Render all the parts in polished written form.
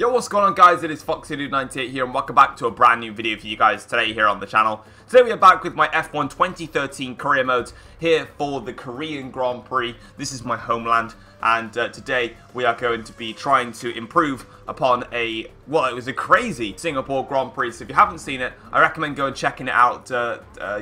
Yo, what's going on, guys? It is FoxyDude98 here, and welcome back to a brand new video for you guys today here on the channel. Today we are back with my F1 2013 career modes here for the Korean Grand Prix. This is my homeland, and today we are going to be trying to improve upon it was a crazy Singapore Grand Prix. So if you haven't seen it, I recommend going and checking it out.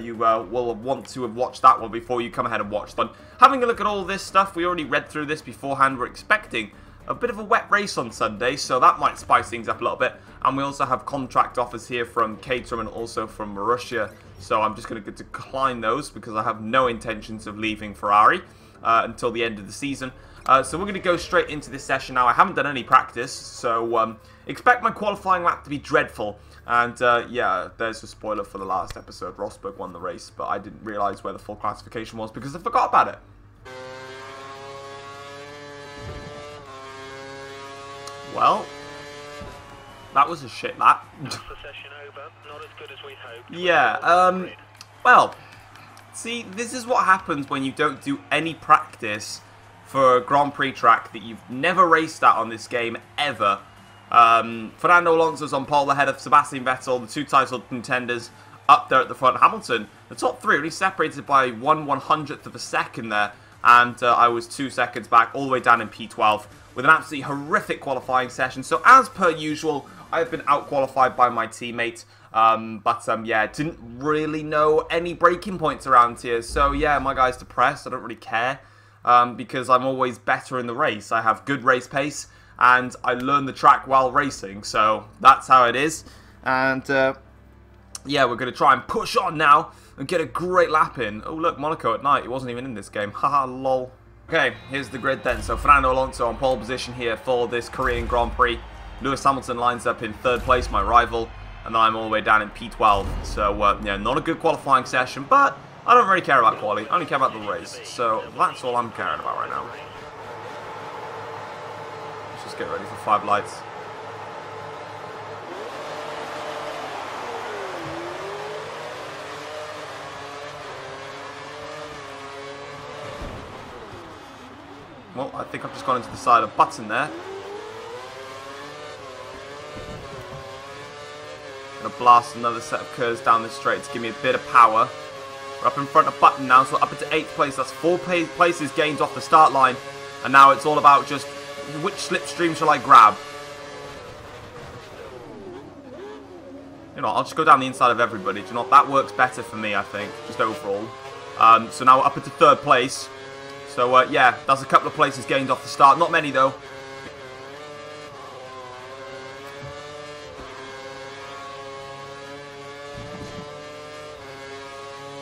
You will want to have watched that one before you come ahead and watch one. Having a look at all this stuff, we already read through this beforehand. We're expecting a bit of a wet race on Sunday, so that might spice things up a little bit. And we also have contract offers here from Caterham and also from Russia, so I'm just going to decline those because I have no intentions of leaving Ferrari until the end of the season. So we're going to go straight into this session now. I haven't done any practice, so expect my qualifying lap to be dreadful. And yeah, there's a spoiler for the last episode. Rosberg won the race, but I didn't realise where the full classification was because I forgot about it. Well, that was a shit lap. Yeah, well, see, this is what happens when you don't do any practice for a Grand Prix track that you've never raced at on this game, ever. Fernando Alonso's on pole ahead of Sebastian Vettel, the two title contenders up there at the front. Hamilton, the top three, only separated by 1/100th of a second there, and I was 2 seconds back, all the way down in P12. With an absolutely horrific qualifying session. So as per usual, I've been out-qualified by my teammate. Yeah, didn't really know any braking points around here. So yeah, my guy's depressed. I don't really care because I'm always better in the race. I have good race pace and I learn the track while racing. So that's how it is. And yeah, we're going to try and push on now and get a great lap in. Oh look, Monaco at night. It wasn't even in this game. Haha, lol. Okay, here's the grid then. So Fernando Alonso on pole position here for this Korean Grand Prix. Lewis Hamilton lines up in third place, my rival, and then I'm all the way down in P12. So yeah, not a good qualifying session, but I don't really care about quali. I only care about the race. So that's all I'm caring about right now. Let's just get ready for 5 lights. Well, I think I've just gone into the side of Button there. Gonna blast another set of curves down this straight to give me a bit of power. We're up in front of Button now, so up into 8th place. That's 4 places gained off the start line. And now it's all about just which slipstream shall I grab. You know, I'll just go down the inside of everybody. Do you know what? That works better for me, I think, just overall. So now we're up into 3rd place. So, yeah, that's a couple of places gained off the start. Not many, though.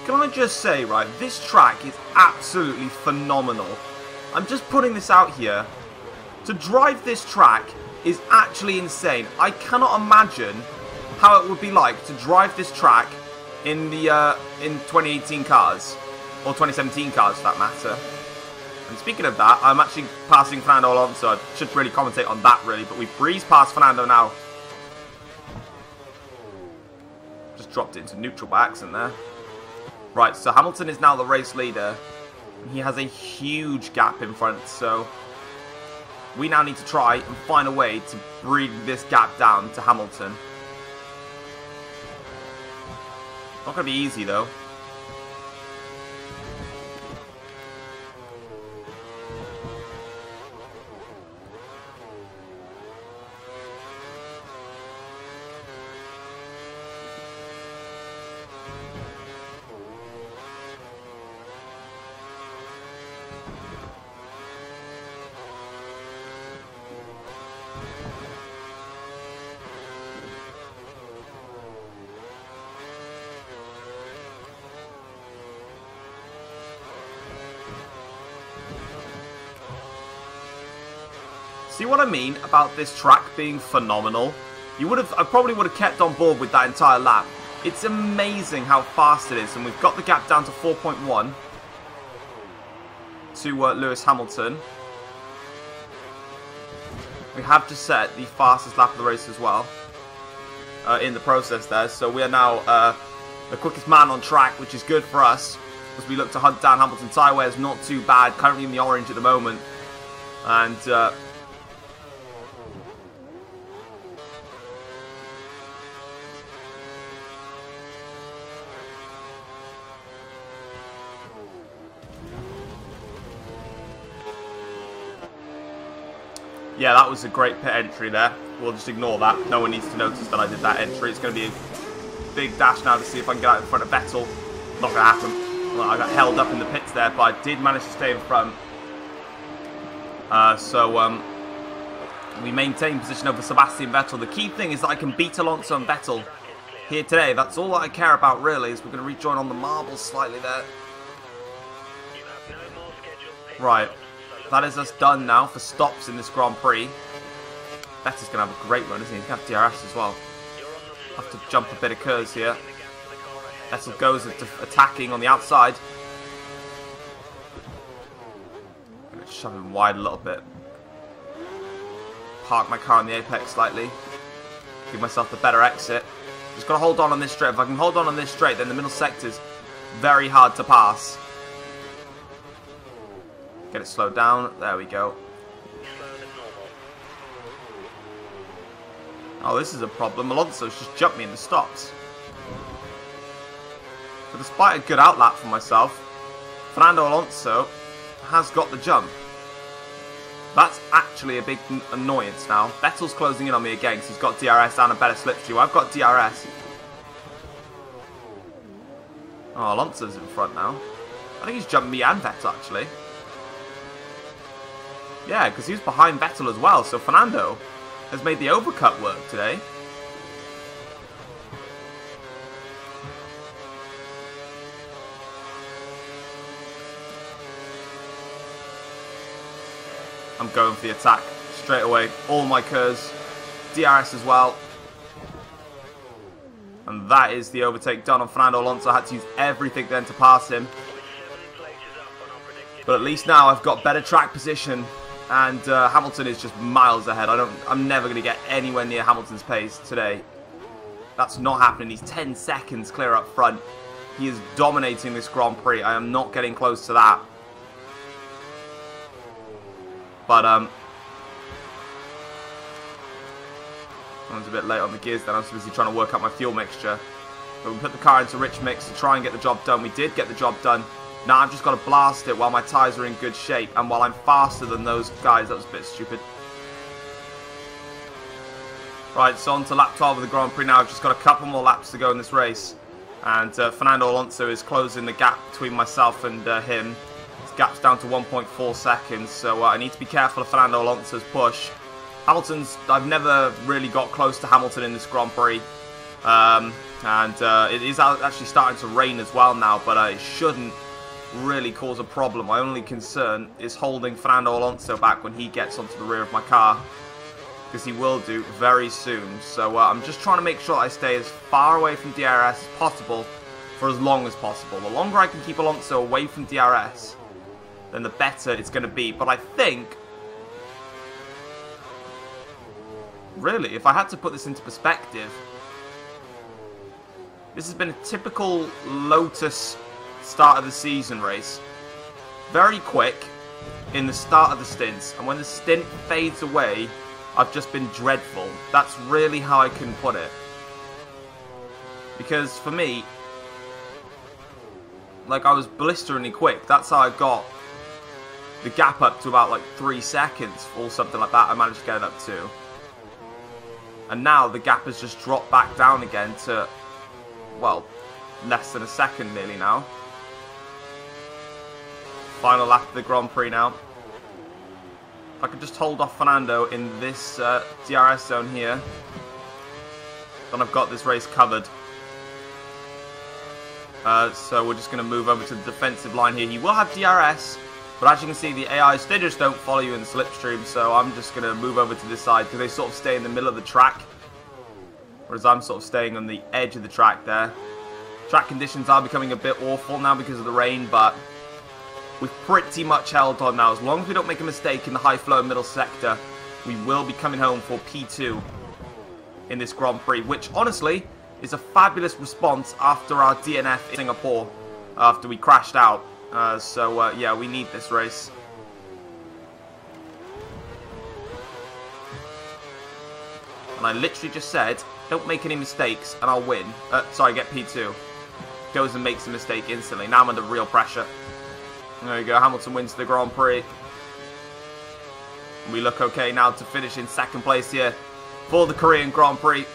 Can I just say, right, this track is absolutely phenomenal. I'm just putting this out here. To drive this track is actually insane. I cannot imagine how it would be like to drive this track in the in 2018 cars. Or 2017 cars, for that matter. And speaking of that, I'm actually passing Fernando Alonso. I should really commentate on that, really. But we breezed past Fernando now. Just dropped it into neutral by accident there. Right, so Hamilton is now the race leader. He has a huge gap in front. So we now need to try and find a way to bring this gap down to Hamilton. Not going to be easy, though. See what I mean about this track being phenomenal? I probably would have kept on board with that entire lap. It's amazing how fast it is, and we've got the gap down to 4.1 to Lewis Hamilton. We have just set the fastest lap of the race as well in the process there, so we are now the quickest man on track, which is good for us as we look to hunt down Hamilton. Tyre wear is not too bad, currently in the orange at the moment. And Yeah, that was a great pit entry there. We'll just ignore that. No one needs to notice that I did that entry. It's going to be a big dash now to see if I can get out in front of Vettel. Not going to happen. Well, I got held up in the pits there, but I did manage to stay in front. We maintain position over Sebastian Vettel. The key thing is that I can beat Alonso and Vettel here today. That's all that I care about, really, is we're going to rejoin on the marbles slightly there. Right. That is us done now for stops in this Grand Prix. Vettel's going to have a great run, isn't he? He's going to have DRS as well. Have to jump a bit of curves here. Vettel goes attacking on the outside. I'm going to shove him wide a little bit. Park my car on the apex slightly. Give myself the better exit. Just got to hold on this straight. If I can hold on this straight, then the middle sector's very hard to pass. Get it slowed down. There we go. Oh, this is a problem. Alonso's just jumped me in the stops. But despite a good outlap for myself, Fernando Alonso has got the jump. That's actually a big annoyance now. Vettel's closing in on me again because he's got DRS and a better slipstream. I've got DRS. Oh, Alonso's in front now. I think he's jumped me and Vettel, actually. Yeah, because he was behind Vettel as well, so Fernando has made the overcut work today. I'm going for the attack straight away. All my curves. DRS as well. And that is the overtake done on Fernando Alonso. I had to use everything then to pass him. But at least now I've got better track position. And Hamilton is just miles ahead. I'm never going to get anywhere near Hamilton's pace today. That's not happening. He's 10 seconds clear up front. He is dominating this Grand Prix. I am not getting close to that. But I was a bit late on the gears then. I was busy trying to work out my fuel mixture. But we put the car into rich mix to try and get the job done. We did get the job done. Now I've just got to blast it while my tyres are in good shape and while I'm faster than those guys. That was a bit stupid. Right, so on to lap 12 of the Grand Prix now. I've just got a couple more laps to go in this race. And Fernando Alonso is closing the gap between myself and him. His gap's down to 1.4 seconds, so I need to be careful of Fernando Alonso's push. I've never really got close to Hamilton in this Grand Prix. It is actually starting to rain as well now, but it shouldn't really cause a problem. My only concern is holding Fernando Alonso back when he gets onto the rear of my car, because he will do very soon. So I'm just trying to make sure I stay as far away from DRS as possible for as long as possible. The longer I can keep Alonso away from DRS, then the better it's going to be. But I think, really, if I had to put this into perspective, this has been a typical Lotus start of the season race. Very quick in the start of the stints, and when the stint fades away, I've just been dreadful. That's really how I can put it. Because for me, like, I was blisteringly quick. That's how I got the gap up to about like 3 seconds or something like that. I managed to get it up to. And now the gap has just dropped back down again to, well, less than a second nearly now. Final lap of the Grand Prix now. If I could just hold off Fernando in this DRS zone here, then I've got this race covered. So we're just going to move over to the defensive line here. He will have DRS, but as you can see, the AIs, they just don't follow you in the slipstream, so I'm just going to move over to this side because they sort of stay in the middle of the track, whereas I'm sort of staying on the edge of the track there. Track conditions are becoming a bit awful now because of the rain, but we've pretty much held on now. As long as we don't make a mistake in the high flow middle sector, we will be coming home for P2 in this Grand Prix, which honestly is a fabulous response after our DNF in Singapore, after we crashed out. Yeah, we need this race. And I literally just said, don't make any mistakes and I'll win. Sorry, get P2. Goes and makes a mistake instantly. Now I'm under real pressure. There you go, Hamilton wins the Grand Prix. We look okay now to finish in second place here for the Korean Grand Prix.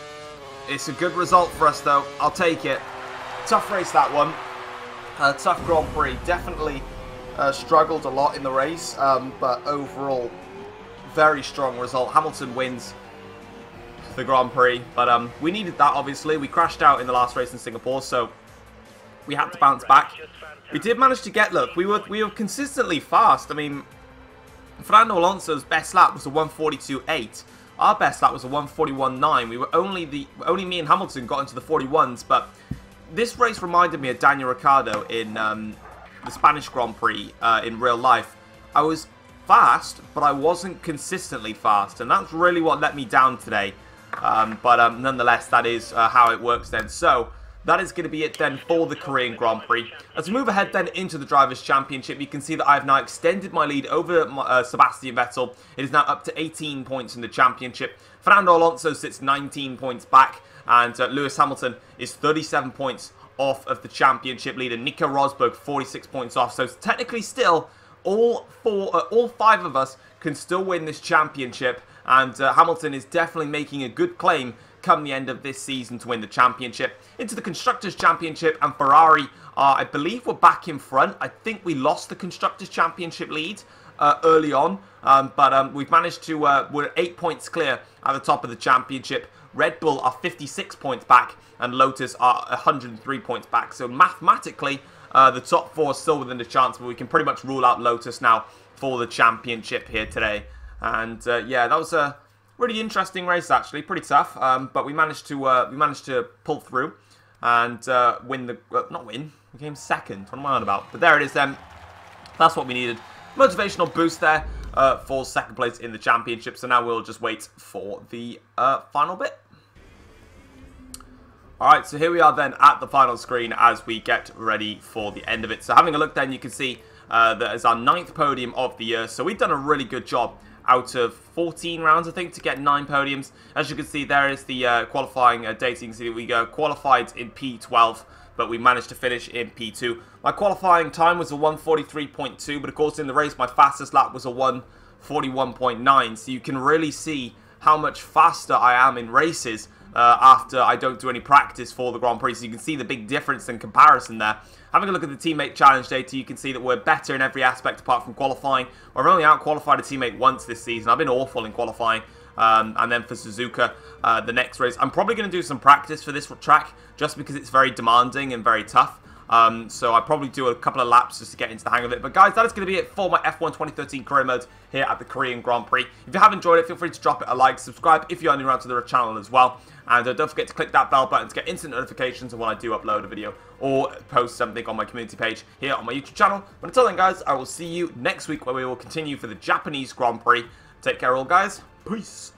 It's a good result for us though. I'll take it. Tough race that one. Tough Grand Prix. Definitely struggled a lot in the race, but overall, very strong result. Hamilton wins the Grand Prix, but we needed that obviously. We crashed out in the last race in Singapore, so we had to bounce back. We did manage to get, look, we were consistently fast. I mean, Fernando Alonso's best lap was a 1:42.8. Our best lap was a 1:41.9. We were only me and Hamilton got into the 41s, but this race reminded me of Daniel Ricciardo in the Spanish Grand Prix in real life. I was fast, but I wasn't consistently fast, and that's really what let me down today. But nonetheless, that is how it works then. So that is going to be it then for the Korean Grand Prix. As we move ahead then into the Drivers' Championship, you can see that I've now extended my lead over Sebastian Vettel. It is now up to 18 points in the championship. Fernando Alonso sits 19 points back, and Lewis Hamilton is 37 points off of the championship leader. Nico Rosberg 46 points off. So technically still, all five of us can still win this championship, and Hamilton is definitely making a good claim come the end of this season to win the championship. Into the Constructors' Championship, and Ferrari I believe we're back in front. I think we lost the Constructors' Championship lead early on, but we've managed to, we're 8 points clear at the top of the championship. Red Bull are 56 points back, and Lotus are 103 points back. So mathematically, the top four are still within a chance, but we can pretty much rule out Lotus now for the championship here today. And yeah, that was a really interesting race actually, pretty tough. But we managed to pull through and win the not win. We came second. What am I on about? But there it is then. That's what we needed. Motivational boost there for second place in the championship. So now we'll just wait for the final bit. Alright, so here we are then at the final screen as we get ready for the end of it. So having a look then, you can see that is our 9th podium of the year. So we've done a really good job out of 14 rounds, I think, to get 9 podiums. As you can see, there is the qualifying data. You can see that we qualified in P12, but we managed to finish in P2. My qualifying time was a 1:43.2, but of course in the race my fastest lap was a 1:41.9. So you can really see how much faster I am in races after I don't do any practice for the Grand Prix. So you can see the big difference in comparison there. Having a look at the teammate challenge data, you can see that we're better in every aspect apart from qualifying. I've only out-qualified a teammate once this season. I've been awful in qualifying. And then for Suzuka, the next race, I'm probably going to do some practice for this track just because it's very demanding and very tough. So I'll probably do a couple of laps just to get into the hang of it. But guys, that is going to be it for my F1 2013 career mode here at the Korean Grand Prix. If you have enjoyed it, feel free to drop it a like, subscribe if you're new around to the channel as well. And don't forget to click that bell button to get instant notifications of when I do upload a video or post something on my community page here on my YouTube channel. But until then guys, I will see you next week where we will continue for the Japanese Grand Prix. Take care all guys. Peace.